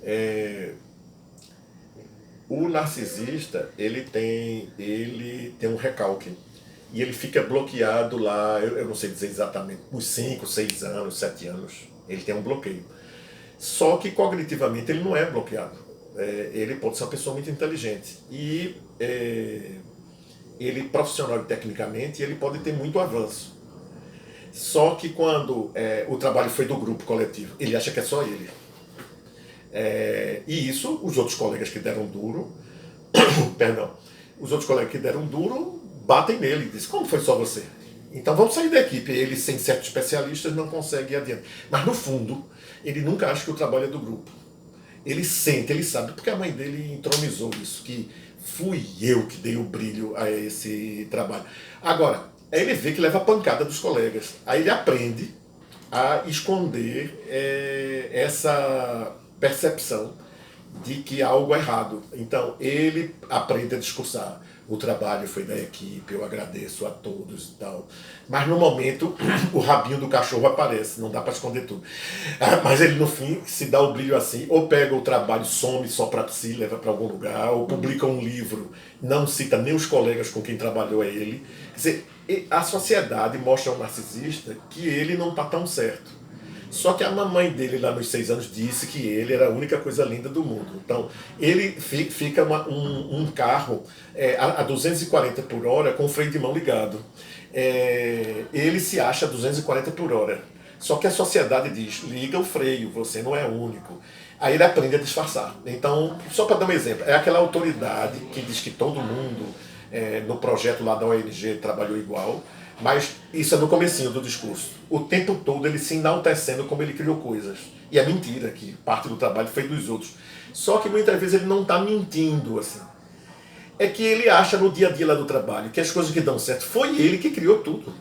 É, o narcisista, ele tem um recalque e ele fica bloqueado lá, eu não sei dizer exatamente, uns 5, 6 anos, 7 anos. Ele tem um bloqueio. Só que cognitivamente ele não é bloqueado. Ele pode ser uma pessoa muito inteligente. E ele, profissional e tecnicamente, ele pode ter muito avanço. Só que quando o trabalho foi do grupo coletivo, ele acha que é só ele. E isso, os outros colegas que deram duro, perdão, os outros colegas que deram duro batem nele e dizem, como foi só você? Então vamos sair da equipe. Ele, sem certos especialistas, não consegue ir adiante. Mas no fundo, ele nunca acha que o trabalho é do grupo. Ele sente, ele sabe, porque a mãe dele entronizou isso, que fui eu que dei o brilho a esse trabalho. Agora, aí ele vê que leva a pancada dos colegas. Aí ele aprende a esconder essa percepção de que há algo errado. Então, ele aprende a discursar. O trabalho foi da equipe, eu agradeço a todos e tal. Mas no momento, o rabinho do cachorro aparece, não dá para esconder tudo. Mas ele, no fim, se dá o brilho assim, ou pega o trabalho, some só para si, leva para algum lugar, ou publica um livro, não cita nem os colegas com quem trabalhou, é ele. Quer dizer, a sociedade mostra ao narcisista que ele não está tão certo. Só que a mamãe dele, lá nos 6 anos, disse que ele era a única coisa linda do mundo. Então, ele fica um carro a 240 por hora com o freio de mão ligado. Ele se acha a 240 por hora. Só que a sociedade diz, liga o freio, você não é único. Aí ele aprende a disfarçar. Então, só para dar um exemplo, é aquela autoridade que diz que todo mundo no projeto lá da ONG trabalhou igual, mas isso é no comecinho do discurso. O tempo todo ele se enaltecendo como ele criou coisas. E é mentira que parte do trabalho foi dos outros. Só que muitas vezes ele não está mentindo assim. É que ele acha no dia a dia lá do trabalho que as coisas que dão certo foi ele que criou tudo.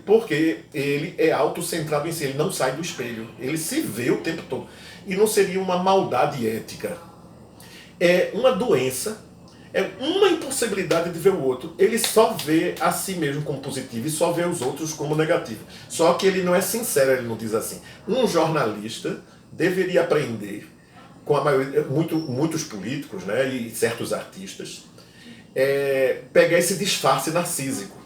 Porque ele é autocentrado em si, ele não sai do espelho. Ele se vê o tempo todo. E não seria uma maldade ética. É uma doença, é uma impossibilidade de ver o outro. Ele só vê a si mesmo como positivo e só vê os outros como negativo. Só que ele não é sincero, ele não diz assim. Um jornalista deveria aprender com a maioria, muitos políticos, né, e certos artistas, pegar esse disfarce narcísico.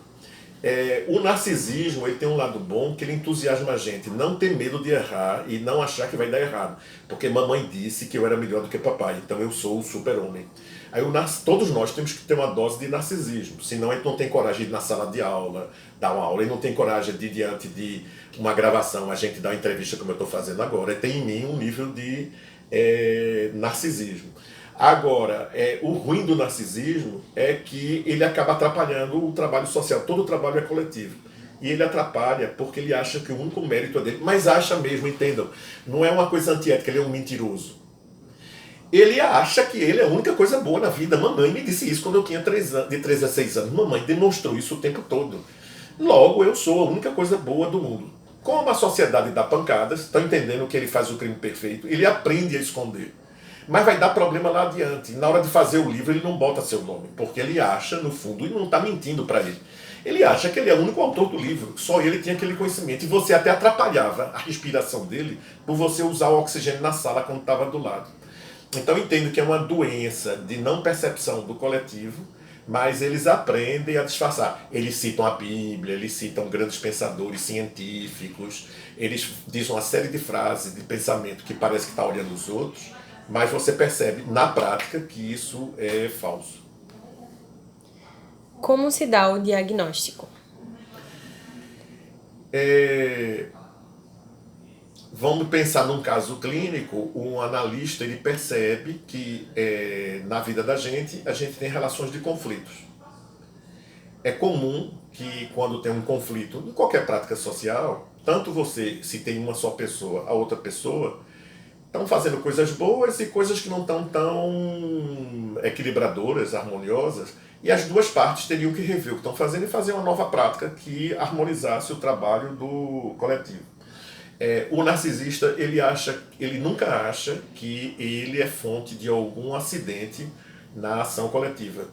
O narcisismo ele tem um lado bom que ele entusiasma a gente, não ter medo de errar e não achar que vai dar errado, porque mamãe disse que eu era melhor do que papai, então eu sou o super-homem. Aí todos nós temos que ter uma dose de narcisismo, senão a gente não tem coragem de ir na sala de aula, dar uma aula, e não tem coragem de diante de uma gravação, a gente dá uma entrevista como eu estou fazendo agora, e tem em mim um nível de narcisismo. Agora, o ruim do narcisismo é que ele acaba atrapalhando o trabalho social. Todo o trabalho é coletivo. E ele atrapalha porque ele acha que o único mérito é dele. Mas acha mesmo, entendam. Não é uma coisa antiética, ele é um mentiroso. Ele acha que ele é a única coisa boa na vida. Mamãe me disse isso quando eu tinha 3 anos, de 3 a 6 anos. Mamãe demonstrou isso o tempo todo. Logo, eu sou a única coisa boa do mundo. Como a sociedade dá pancadas, estão entendendo que ele faz o crime perfeito, ele aprende a esconder. Mas vai dar problema lá adiante. Na hora de fazer o livro, ele não bota seu nome, porque ele acha, no fundo, e não está mentindo para ele. Ele acha que ele é o único autor do livro, só ele tinha aquele conhecimento. E você até atrapalhava a respiração dele por você usar o oxigênio na sala quando estava do lado. Então eu entendo que é uma doença de não percepção do coletivo, mas eles aprendem a disfarçar. Eles citam a Bíblia, eles citam grandes pensadores científicos, eles dizem uma série de frases de pensamento que parece que está olhando os outros, mas você percebe na prática que isso é falso. Como se dá o diagnóstico? Vamos pensar num caso clínico, um analista ele percebe que na vida da gente a gente tem relações de conflitos. É comum que quando tem um conflito em qualquer prática social, tanto você, se tem uma só pessoa, a outra pessoa, estão fazendo coisas boas e coisas que não estão tão equilibradoras, harmoniosas, e as duas partes teriam que rever o que estão fazendo e fazer uma nova prática que harmonizasse o trabalho do coletivo. O narcisista ele nunca acha que ele é fonte de algum acidente na ação coletiva.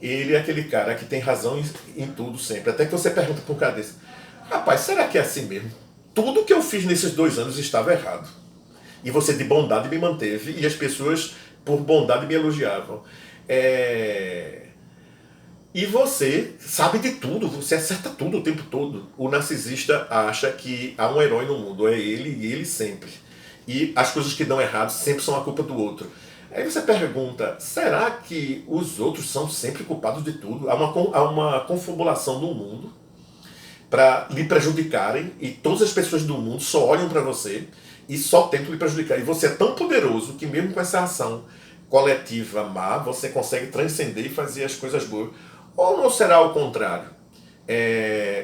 Ele é aquele cara que tem razão em tudo sempre. Até que você pergunta para um cara desse, rapaz, será que é assim mesmo? Tudo que eu fiz nesses 2 anos estava errado. E você de bondade me manteve e as pessoas por bondade me elogiavam. E você sabe de tudo, você acerta tudo o tempo todo. O narcisista acha que há um herói no mundo, é ele e ele sempre. E as coisas que dão errado sempre são a culpa do outro. Aí você pergunta, será que os outros são sempre culpados de tudo? Há uma confabulação no mundo para lhe prejudicarem e todas as pessoas do mundo só olham para você e só tentam lhe prejudicar. E você é tão poderoso que mesmo com essa ação coletiva má, você consegue transcender e fazer as coisas boas. Ou não será o contrário?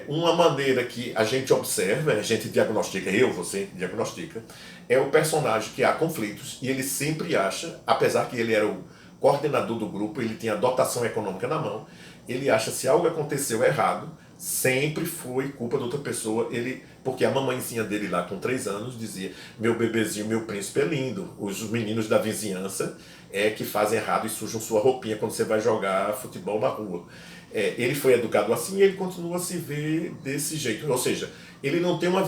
Uma maneira que a gente observa, a gente diagnostica, você diagnostica, é o personagem que há conflitos e ele sempre acha, apesar que ele era o coordenador do grupo, ele tinha a dotação econômica na mão, ele acha se algo aconteceu errado, sempre foi culpa de outra pessoa, porque a mamãezinha dele lá com 3 anos dizia, meu bebezinho, meu príncipe é lindo, os meninos da vizinhança que fazem errado e sujam sua roupinha quando você vai jogar futebol na rua. Ele foi educado assim e ele continua a se ver desse jeito. Ou seja, ele não tem uma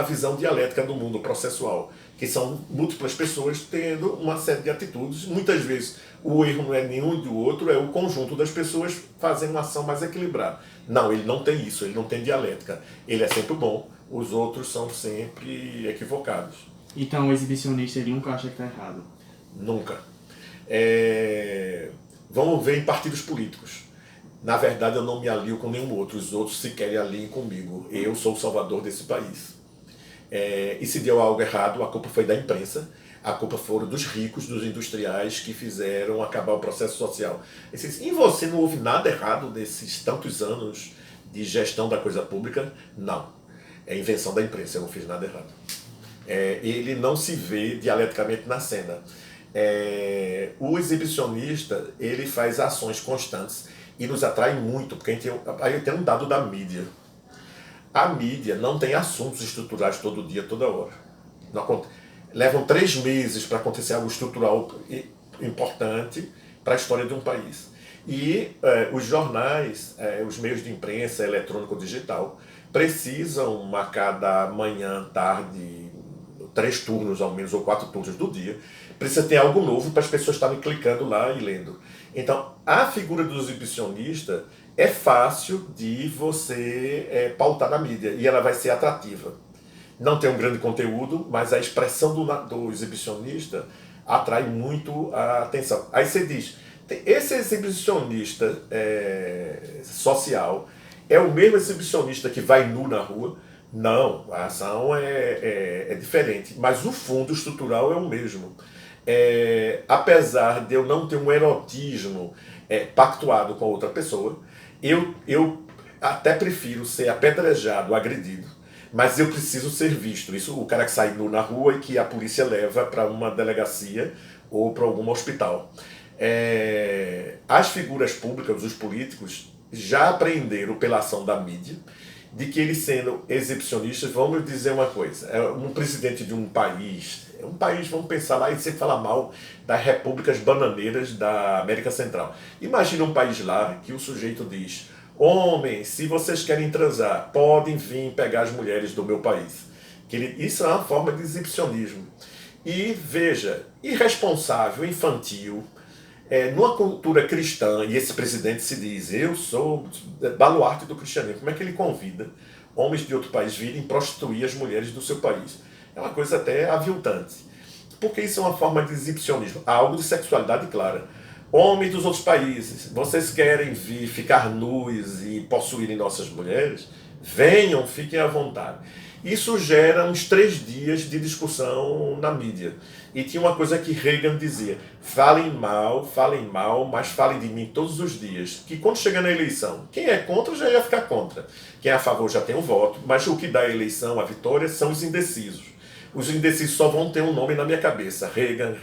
visão dialética do mundo processual, que são múltiplas pessoas tendo uma série de atitudes. Muitas vezes o erro não é nenhum do outro, é o conjunto das pessoas fazendo uma ação mais equilibrada. Não, ele não tem isso, ele não tem dialética. Ele é sempre bom, os outros são sempre equivocados. Então o exibicionista ele nunca acha que está errado? Nunca. Vamos ver em partidos políticos. Na verdade, eu não me alio com nenhum outro. Os outros se querem aliem comigo. Eu sou o salvador desse país. E se deu algo errado, a culpa foi da imprensa. A culpa foram dos ricos, dos industriais que fizeram acabar o processo social. Em você não houve nada errado nesses tantos anos de gestão da coisa pública? Não. É invenção da imprensa, eu não fiz nada errado. Ele não se vê dialeticamente na cena. O exibicionista, ele faz ações constantes e nos atrai muito, porque aí tem um dado da mídia. A mídia não tem assuntos estruturais todo dia, toda hora. Levam 3 meses para acontecer algo estrutural importante para a história de um país. E os jornais, os meios de imprensa, eletrônico, digital, precisam, a cada manhã, tarde, 3 turnos ao menos, ou 4 turnos do dia, precisa ter algo novo para as pessoas estarem clicando lá e lendo. Então, a figura do exibicionista é fácil de você pautar na mídia e ela vai ser atrativa. Não tem um grande conteúdo, mas a expressão do exibicionista atrai muito a atenção. Aí você diz, esse exibicionista social é o mesmo exibicionista que vai nu na rua? Não, a ação é diferente, mas o fundo estrutural é o mesmo. Apesar de eu não ter um erotismo pactuado com outra pessoa, eu até prefiro ser apedrejado, agredido, mas eu preciso ser visto. Isso o cara que sai nu na rua e que a polícia leva para uma delegacia ou para algum hospital. As figuras públicas, os políticos, já aprenderam pela ação da mídia de que eles sendo exibicionistas, vamos dizer uma coisa, um presidente de um país, vamos pensar lá e sempre falar mal das repúblicas bananeiras da América Central. Imagina um país lá que o sujeito diz, homens, se vocês querem transar, podem vir pegar as mulheres do meu país. Isso é uma forma de exibicionismo. E veja, irresponsável, infantil, numa cultura cristã, e esse presidente se diz, eu sou baluarte do cristianismo, como é que ele convida homens de outro país virem prostituir as mulheres do seu país? É uma coisa até aviltante. Porque isso é uma forma de exibicionismo, algo de sexualidade clara. Homens dos outros países, vocês querem vir ficar nus e possuírem nossas mulheres? Venham, fiquem à vontade. Isso gera uns 3 dias de discussão na mídia. E tinha uma coisa que Reagan dizia, falem mal, mas falem de mim todos os dias. Que quando chega na eleição, quem é contra já ia ficar contra. Quem é a favor já tem um voto, mas o que dá a eleição, a vitória, são os indecisos. Os indecisos só vão ter um nome na minha cabeça, Reagan,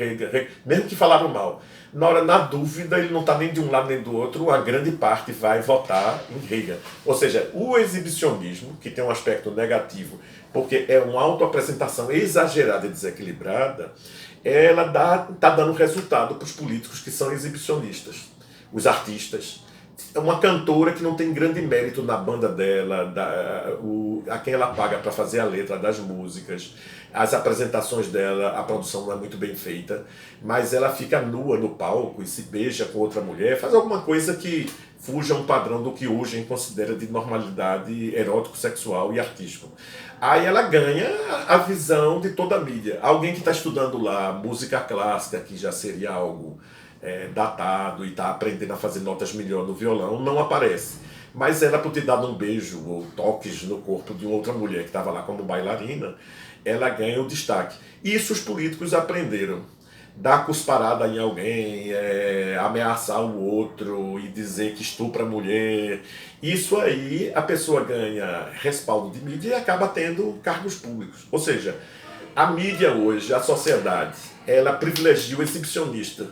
mesmo que falaram mal. Na dúvida, ele não está nem de um lado nem do outro, a grande parte vai votar em Reagan. Ou seja, o exibicionismo, que tem um aspecto negativo, porque é uma autoapresentação exagerada e desequilibrada, ela está dando resultado para os políticos que são exibicionistas. Os artistas uma cantora que não tem grande mérito na banda dela, a quem ela paga para fazer a letra das músicas, as apresentações dela, a produção não é muito bem feita, mas ela fica nua no palco e se beija com outra mulher, faz alguma coisa que fuja um padrão do que hoje a gente considera de normalidade erótico, sexual e artístico. Aí ela ganha a visão de toda a mídia. Alguém que está estudando lá música clássica, que já seria algo datado e está aprendendo a fazer notas melhor no violão, não aparece. Mas ela, por ter dado um beijo ou toques no corpo de outra mulher que estava lá como bailarina, ela ganha o destaque. Isso os políticos aprenderam. Dar cusparada em alguém, ameaçar o outro e dizer que estupra a mulher. Isso aí a pessoa ganha respaldo de mídia e acaba tendo cargos públicos. Ou seja, a mídia hoje, a sociedade, ela privilegia o exibicionista,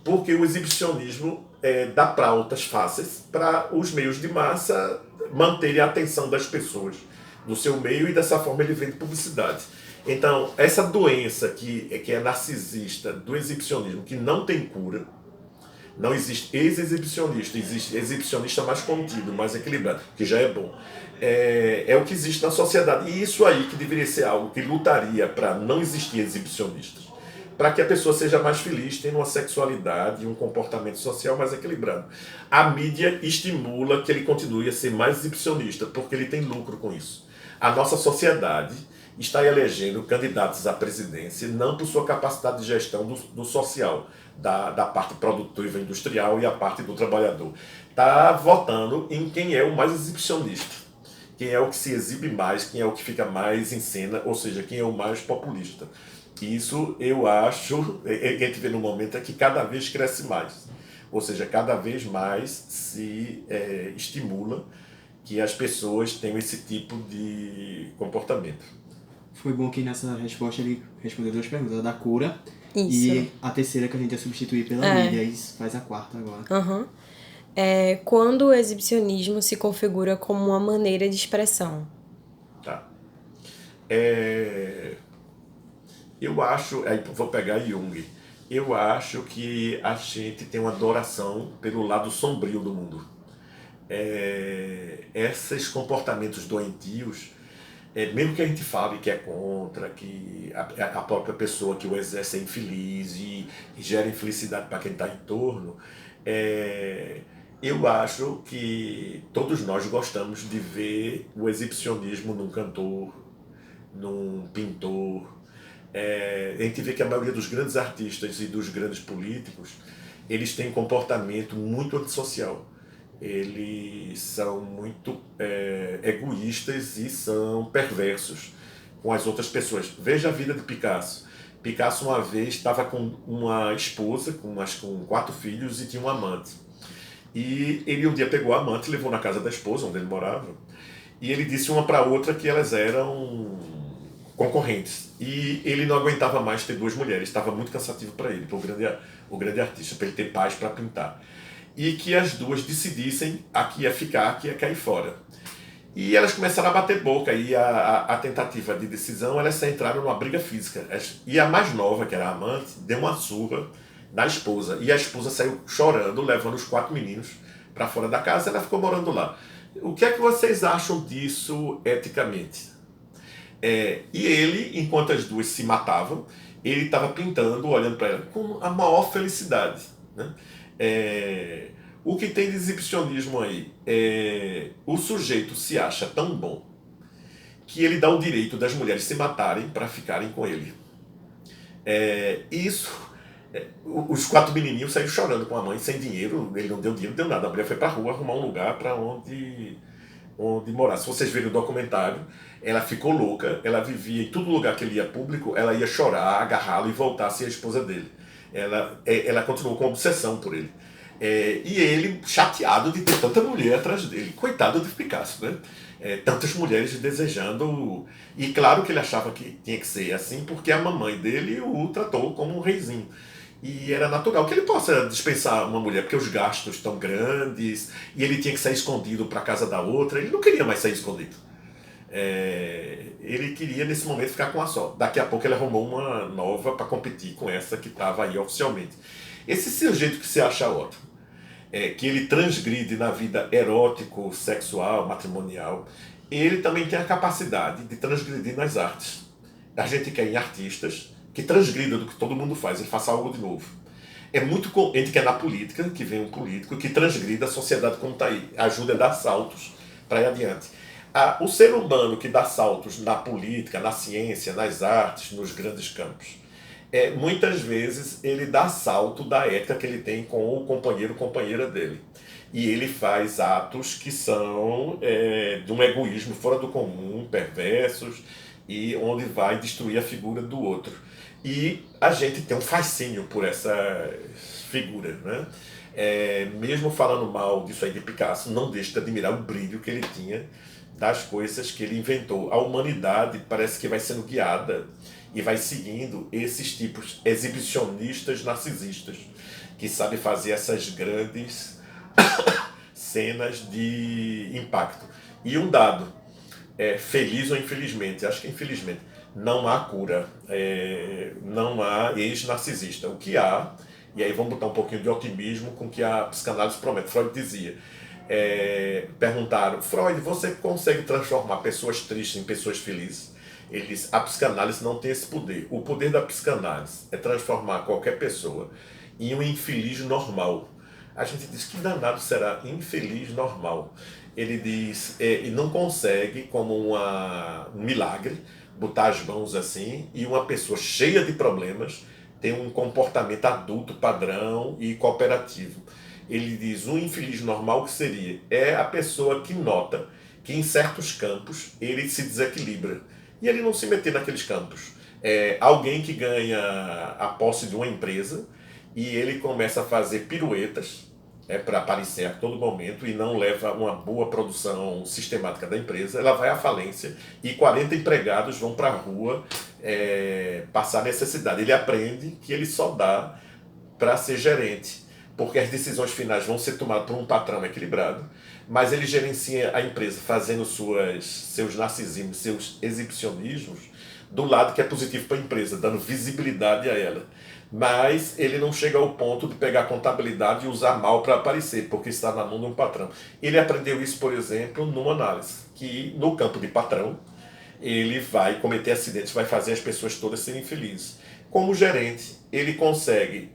porque o exibicionismo dá pautas fáceis para os meios de massa manterem a atenção das pessoas no seu meio e dessa forma ele vende publicidade. Então, essa doença que é narcisista do exibicionismo, que não tem cura, não existe ex-exibicionista, existe exibicionista mais contido, mais equilibrado, que já é bom. É o que existe na sociedade. E isso aí que deveria ser algo que lutaria para não existir exibicionistas, para que a pessoa seja mais feliz, tendo uma sexualidade e um comportamento social mais equilibrado. A mídia estimula que ele continue a ser mais exibicionista, porque ele tem lucro com isso. A nossa sociedade está elegendo candidatos à presidência não por sua capacidade de gestão do social, da parte produtiva industrial e a parte do trabalhador. Está votando em quem é o mais exibicionista, quem é o que se exibe mais, quem é o que fica mais em cena, ou seja, quem é o mais populista. Isso eu acho, a gente vê no momento, é que cada vez cresce mais. Ou seja, cada vez mais se estimula que as pessoas tenham esse tipo de comportamento. Foi bom que nessa resposta ele respondeu 2 perguntas, a da cura Isso. e a terceira que a gente ia substituir pela mídia, e faz a quarta agora. Uhum. Quando o exibicionismo se configura como uma maneira de expressão. Tá. Eu acho, aí vou pegar Jung, eu acho que a gente tem uma adoração pelo lado sombrio do mundo. Esses comportamentos doentios, mesmo que a gente fale que é contra, que a própria pessoa que o exerce é infeliz e gera infelicidade para quem está em torno, eu acho que todos nós gostamos de ver o exibicionismo num cantor, num pintor. A gente vê que a maioria dos grandes artistas e dos grandes políticos, eles têm comportamento muito antissocial. Eles são muito egoístas e são perversos com as outras pessoas. Veja a vida de Picasso. Picasso uma vez estava com uma esposa, com 4 filhos e tinha um amante. E ele um dia pegou a amante e levou na casa da esposa, onde ele morava, e ele disse uma para outra que elas eram concorrentes. E ele não aguentava mais ter 2 mulheres, estava muito cansativo para ele, para o grande artista, para ele ter paz para pintar. E que as duas decidissem a que ia ficar, a que ia cair fora. E elas começaram a bater boca, e a tentativa de decisão, elas entraram numa briga física. E a mais nova, que era a amante, deu uma surra na esposa, e a esposa saiu chorando, levando os 4 meninos para fora da casa, ela ficou morando lá. O que é que vocês acham disso eticamente? E ele, enquanto as duas se matavam, ele estava pintando, olhando para ela com a maior felicidade, né? O que tem de exibicionismo aí? O sujeito se acha tão bom que ele dá o direito das mulheres se matarem para ficarem com ele. Os 4 menininhos saíram chorando com a mãe, sem dinheiro, ele não deu dinheiro, não deu nada. A mulher foi para a rua arrumar um lugar para onde morar. Se vocês verem o documentário, ela ficou louca, ela vivia em todo lugar que ele ia público, ela ia chorar, agarrá-lo e voltar a ser a esposa dele. Ela continuou com obsessão por ele. E ele chateado de ter tanta mulher atrás dele. Coitado de Picasso, né? Tantas mulheres desejando. E claro que ele achava que tinha que ser assim, porque a mamãe dele o tratou como um reizinho. E era natural que ele possa dispensar uma mulher, porque os gastos estão grandes, e ele tinha que sair escondido para a casa da outra. Ele não queria mais sair escondido. Ele queria nesse momento ficar com a só. Daqui a pouco ele arrumou uma nova para competir com essa que estava aí oficialmente. Esse sujeito que se acha ótimo, que ele transgride na vida erótico, sexual, matrimonial, ele também tem a capacidade de transgredir nas artes. A gente quer em artistas que transgridam do que todo mundo faz, ele faça algo de novo. A gente quer na política, que vem um político que transgrida a sociedade como está aí, ajuda a dar saltos para ir adiante. O ser humano que dá saltos na política, na ciência, nas artes, nos grandes campos, muitas vezes ele dá salto da ética que ele tem com o companheiro, companheira dele. E ele faz atos que são de um egoísmo fora do comum, perversos, e onde vai destruir a figura do outro. E a gente tem um fascínio por essa figura, né? Mesmo falando mal disso aí de Picasso, não deixa de admirar o brilho que ele tinha das coisas que ele inventou. A humanidade parece que vai sendo guiada e vai seguindo esses tipos exibicionistas narcisistas, que sabem fazer essas grandes cenas de impacto. E um dado, feliz ou infelizmente, acho que infelizmente, não há cura, não há ex-narcisista. O que há, e aí vamos botar um pouquinho de otimismo com o que a psicanálise promete. Freud dizia, perguntaram, Freud, você consegue transformar pessoas tristes em pessoas felizes? Ele disse, a psicanálise não tem esse poder. O poder da psicanálise é transformar qualquer pessoa em um infeliz normal. A gente diz, que danado será infeliz normal? Ele diz, e não consegue, como um milagre, botar as mãos assim, e uma pessoa cheia de problemas tem um comportamento adulto, padrão e cooperativo. Ele diz, um infeliz normal que seria? É a pessoa que nota que em certos campos ele se desequilibra. E ele não se meter naqueles campos. Alguém que ganha a posse de uma empresa e ele começa a fazer piruetas para aparecer a todo momento e não leva uma boa produção sistemática da empresa, ela vai à falência e 40 empregados vão para a rua passar necessidade. Ele aprende que ele só dá para ser gerente, porque as decisões finais vão ser tomadas por um patrão equilibrado, mas ele gerencia a empresa fazendo seus narcisismos, seus exibicionismos, do lado que é positivo para a empresa, dando visibilidade a ela. Mas ele não chega ao ponto de pegar a contabilidade e usar mal para aparecer, porque está na mão de um patrão. Ele aprendeu isso, por exemplo, numa análise, que no campo de patrão, ele vai cometer acidentes, vai fazer as pessoas todas serem felizes. Como gerente, ele consegue,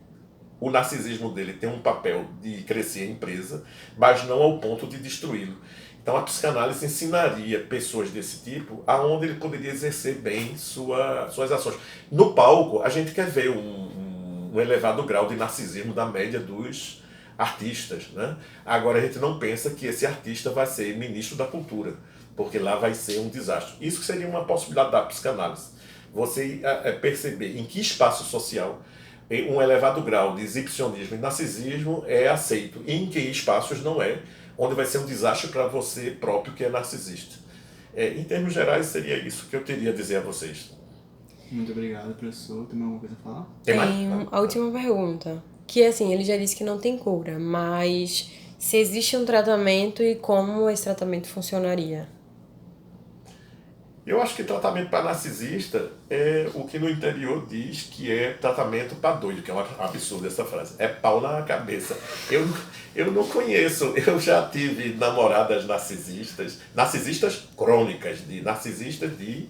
o narcisismo dele tem um papel de crescer a empresa, mas não ao ponto de destruí-lo. Então a psicanálise ensinaria pessoas desse tipo aonde ele poderia exercer bem suas ações. No palco, a gente quer ver um elevado grau de narcisismo da média dos artistas, né? Agora a gente não pensa que esse artista vai ser ministro da cultura, porque lá vai ser um desastre. Isso seria uma possibilidade da psicanálise. Você perceber em que espaço social um elevado grau de exibicionismo e narcisismo é aceito e em que espaços não é, onde vai ser um desastre para você próprio que é narcisista. Em termos gerais, seria isso que eu teria a dizer a vocês. Muito obrigado, professor. Tem alguma coisa a falar? Tem a última pergunta, que assim, ele já disse que não tem cura, mas se existe um tratamento e como esse tratamento funcionaria? Eu acho que tratamento para narcisista é o que no interior diz que é tratamento para doido, que é um absurdo essa frase. É pau na cabeça. Eu não conheço, eu já tive namoradas narcisistas crônicas, narcisistas de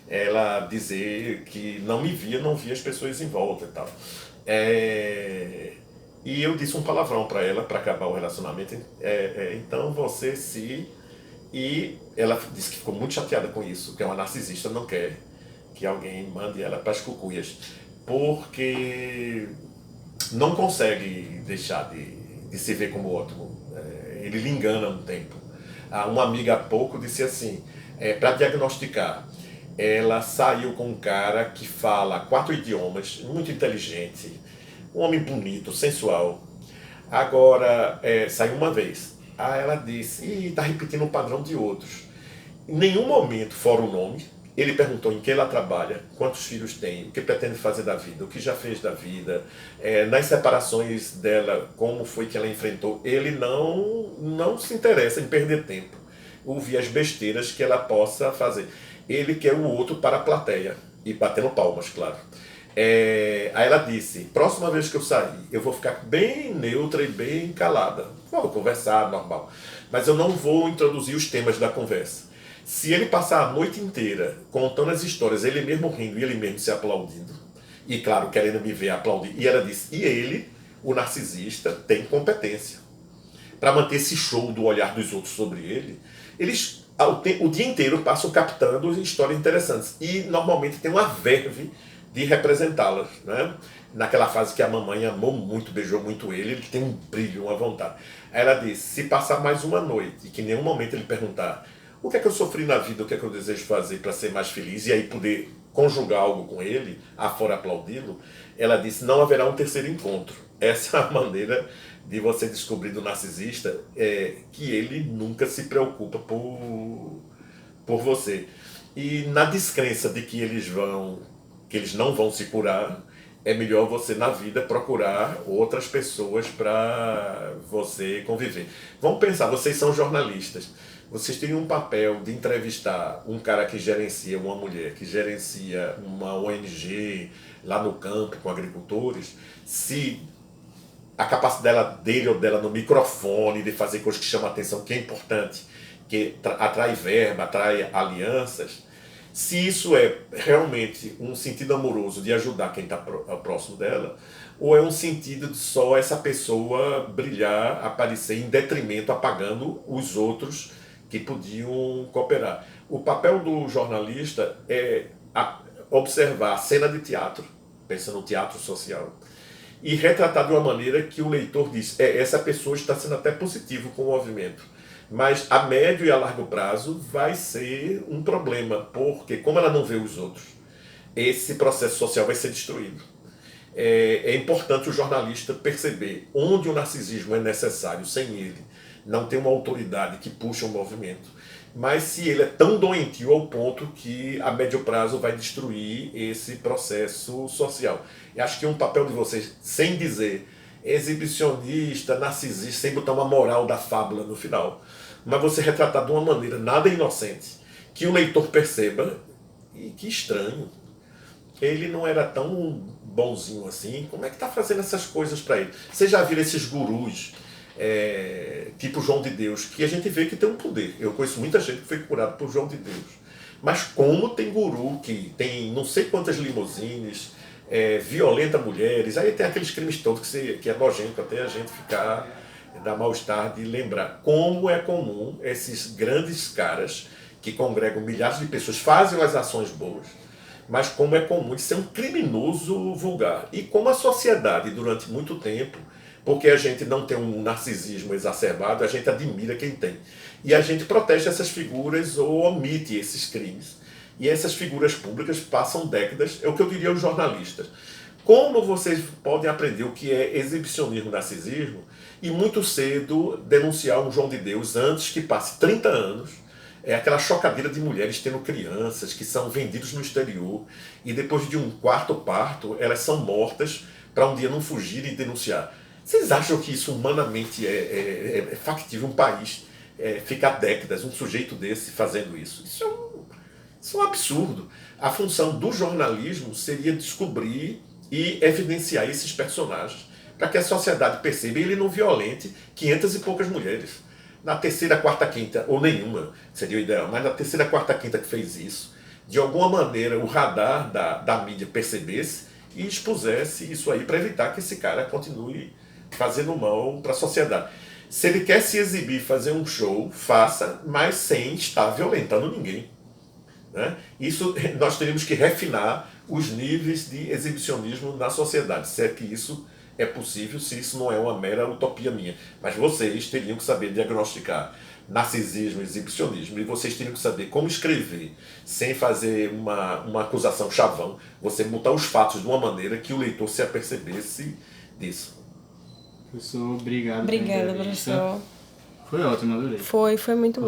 ela dizer que não me via, não via as pessoas em volta e tal. E eu disse um palavrão para ela, para acabar o relacionamento. Então você se... E ela disse que ficou muito chateada com isso, que é uma narcisista, não quer que alguém mande ela para as cucuias, porque não consegue deixar de se ver como ótimo. Ele lhe engana um tempo. Uma amiga há pouco disse assim, para diagnosticar, ela saiu com um cara que fala 4 idiomas, muito inteligente, um homem bonito, sensual. Agora, saiu uma vez. Ela disse, está repetindo o padrão de outros. Em nenhum momento, fora o nome, ele perguntou em que ela trabalha, quantos filhos tem, o que pretende fazer da vida, o que já fez da vida, nas separações dela, como foi que ela enfrentou. Ele não se interessa em perder tempo, ouvir as besteiras que ela possa fazer. Ele quer o outro para a plateia, e batendo palmas, claro. Aí ela disse, próxima vez que eu sair, eu vou ficar bem neutra e bem calada. Vou conversar, normal. Mas eu não vou introduzir os temas da conversa. Se ele passar a noite inteira contando as histórias, ele mesmo rindo e ele mesmo se aplaudindo, e claro, querendo me ver aplaudir, e ela disse, e ele, o narcisista, tem competência para manter esse show do olhar dos outros sobre ele. Eles o dia inteiro passam captando histórias interessantes e normalmente tem uma verve de representá-las, né? Naquela fase que a mamãe amou muito, beijou muito ele tem um brilho, uma vontade. Aí ela disse, se passar mais uma noite e que em nenhum momento ele perguntar o que é que eu sofri na vida, o que é que eu desejo fazer para ser mais feliz, e aí poder conjugar algo com ele, afora aplaudi-lo, ela disse, não haverá um terceiro encontro. Essa é a maneira de você descobrir do narcisista, que ele nunca se preocupa por você. E na descrença de que eles não vão se curar, é melhor você na vida procurar outras pessoas para você conviver. Vamos pensar, vocês são jornalistas, vocês têm um papel de entrevistar um cara que gerencia, uma mulher que gerencia uma ONG lá no campo com agricultores, se a capacidade dele ou dela no microfone, de fazer coisas que chamam a atenção, que é importante, que atrai verba, atrai alianças, se isso é realmente um sentido amoroso de ajudar quem está próximo dela, ou é um sentido de só essa pessoa brilhar, aparecer em detrimento, apagando os outros que podiam cooperar. O papel do jornalista é observar a cena de teatro, pensa no teatro social, e retratar de uma maneira que o leitor diz, essa pessoa está sendo até positivo com o movimento, mas a médio e a largo prazo vai ser um problema, porque como ela não vê os outros, esse processo social vai ser destruído. É importante o jornalista perceber onde o narcisismo é necessário, sem ele não tem uma autoridade que puxa o movimento, mas se ele é tão doentio ao ponto que a médio prazo vai destruir esse processo social. Eu acho que um papel de vocês, sem dizer exibicionista, narcisista, sem botar uma moral da fábula no final, mas você retratar de uma maneira nada inocente, que o leitor perceba, e que estranho, ele não era tão bonzinho assim, como é que está fazendo essas coisas para ele? Vocês já viram esses gurus, tipo João de Deus, que a gente vê que tem um poder. Eu conheço muita gente que foi curada por João de Deus. Mas como tem guru que tem não sei quantas limusines, violenta mulheres, aí tem aqueles crimes todos que é nojento até a gente ficar, dá mal-estar de lembrar. Como é comum esses grandes caras que congregam milhares de pessoas, fazem as ações boas, mas como é comum de ser um criminoso vulgar. E como a sociedade durante muito tempo, porque a gente não tem um narcisismo exacerbado, a gente admira quem tem. E a gente protege essas figuras ou omite esses crimes. E essas figuras públicas passam décadas, é o que eu diria aos jornalistas. Como vocês podem aprender o que é exibicionismo e narcisismo e muito cedo denunciar um João de Deus antes que passe 30 anos, aquela chocadeira de mulheres tendo crianças que são vendidas no exterior e depois de um quarto parto elas são mortas para um dia não fugir e denunciar. Vocês acham que isso humanamente é factível, um país ficar décadas, um sujeito desse fazendo isso? Isso é um absurdo. A função do jornalismo seria descobrir e evidenciar esses personagens para que a sociedade perceba e ele não violente 500 e poucas mulheres. Na terceira, quarta, quinta, ou nenhuma, seria o ideal, mas na terceira, quarta, quinta que fez isso, de alguma maneira o radar da mídia percebesse e expusesse isso aí para evitar que esse cara continue fazendo mal para a sociedade. Se ele quer se exibir, fazer um show, faça, mas sem estar violentando ninguém. Né? Isso nós teríamos que refinar os níveis de exibicionismo na sociedade, se é que isso é possível, se isso não é uma mera utopia minha. Mas vocês teriam que saber diagnosticar narcisismo e exibicionismo, e vocês teriam que saber como escrever sem fazer uma acusação chavão, você botar os fatos de uma maneira que o leitor se apercebesse disso. Professor, obrigado. Obrigada, professor. Foi ótimo, adorei. Foi muito bom.